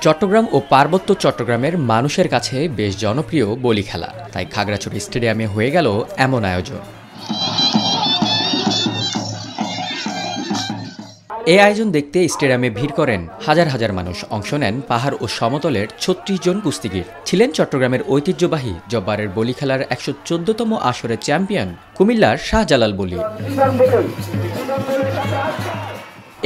চট্টগ্রাম ও পার্বত্য চট্টগ্রামের মানুষের কাছে বেশ জনপ্রিয় বলি খেলা, তাই খাগড়াছড়ি স্টেডিয়ামে হয়ে গেল এমন আয়োজন। এই আয়োজন দেখতে স্টেডিয়ামে ভিড় করেন হাজার হাজার মানুষ। অংশ নেন পাহাড় ও সমতলের ৩৬ জন কুস্তিগির। ছিলেন চট্টগ্রামের ঐতিহ্যবাহী জব্বারের বলি খেলার ১১৪তম আসরের চ্যাম্পিয়ন কুমিল্লার শাহজালাল বলি।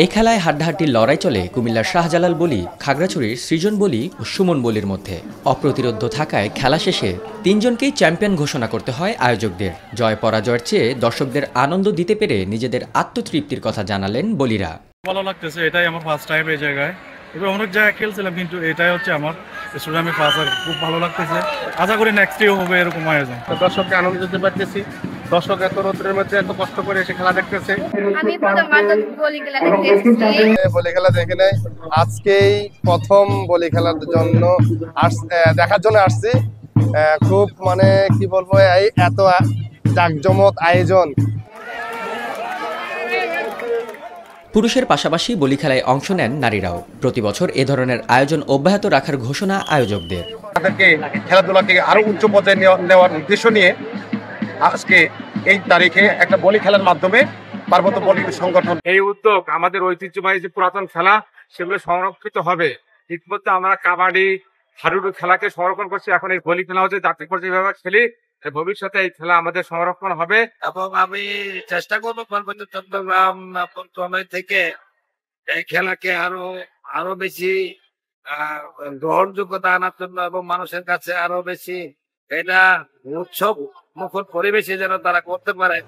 এই খেলায় হাড্ডাহাড্ডি লড়াই চলে কুমিল্লার শাহজালাল বলি, খাগড়াছড়ির সৃজন বলি ও সুমন বলির মধ্যে। অপ্রতিরোধ্য থাকায় খেলা শেষে ৩ জনকেই চ্যাম্পিয়ন ঘোষণা করতে হয় আয়োজকদের। জয় পরাজয়ের চেয়ে দর্শকদের আনন্দ দিতে পেরে নিজেদের আত্মতৃপ্তির কথা জানালেন বলিরা। ভালো লাগতেছে, এটাই আমার ফার্স্ট টাইম এই জায়গায়। এবার অনেক জায়গায় খেলছিলাম, কিন্তু এটাই হচ্ছে আমার স্টেডিয়ামে ফার্স্ট। আর খুব ভালো লাগতেছে, আশা করি নেক্সট ডেও হবে এরকম আয়োজন। দর্শককে আনন্দ দিতে পারতেছি। দর্শক এত রোদ্রের মধ্যে এত কষ্ট করে এসে খেলা দেখতেছে। আমি বলি খেলা দেখে নাই, আজকেই প্রথম বলি খেলার জন্য দেখার জন্য আসছি। খুব মানে কি বলবো, এই এত জাঁকজমক আয়োজন। পুরুষের পাশাপাশি বলি খেলায় অংশ নেন নারীরাও। প্রতি বছর এ ধরনের আয়োজন অব্যাহত রাখার ঘোষণা আয়োজকদের। তাদেরকে খেলাধুলাকে আরো উচ্চ পর্যায়ে নেওয়ার উদ্দেশ্য নিয়ে আজকে এই তারিখে একটা বলি খেলার মাধ্যমে পার্বত্য বলি সংগঠন এই উদ্যোগ আমাদের ঐতিহ্যবাহী যে পুরাতন খেলা সেগুলো সংরক্ষিত হবে। ইতিমধ্যে আমরা কাবাডি, হাডুডু খেলাকে সংরক্ষণ করছি, এখন এই বলি খেলা হচ্ছে জাতীয় পর্যায়ে খেলি। ভবিষ্যতে এই খেলা আমাদের সংরক্ষণ হবে এবং আমি চেষ্টা করবো পার্বত্য চট্টগ্রাম থেকে এই খেলাকে আরো বেশি গ্রহণযোগ্যতা আনার জন্য এবং মানুষের কাছে আরো বেশি এটা উৎসব মুখর পরিবেশে যেন তারা করতে পারে।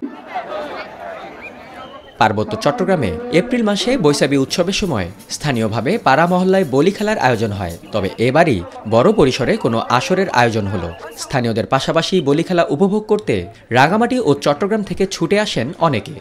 পার্বত্য চট্টগ্রামে এপ্রিল মাসে বৈশাখী উৎসবের সময় স্থানীয়ভাবে পাড়া মহল্লায় বলি খেলার আয়োজন হয়। তবে এবারই বড় পরিসরে কোনো আসরের আয়োজন হলো। স্থানীয়দের পাশাপাশি বলি খেলা উপভোগ করতে রাঙামাটি ও চট্টগ্রাম থেকে ছুটে আসেন অনেকে।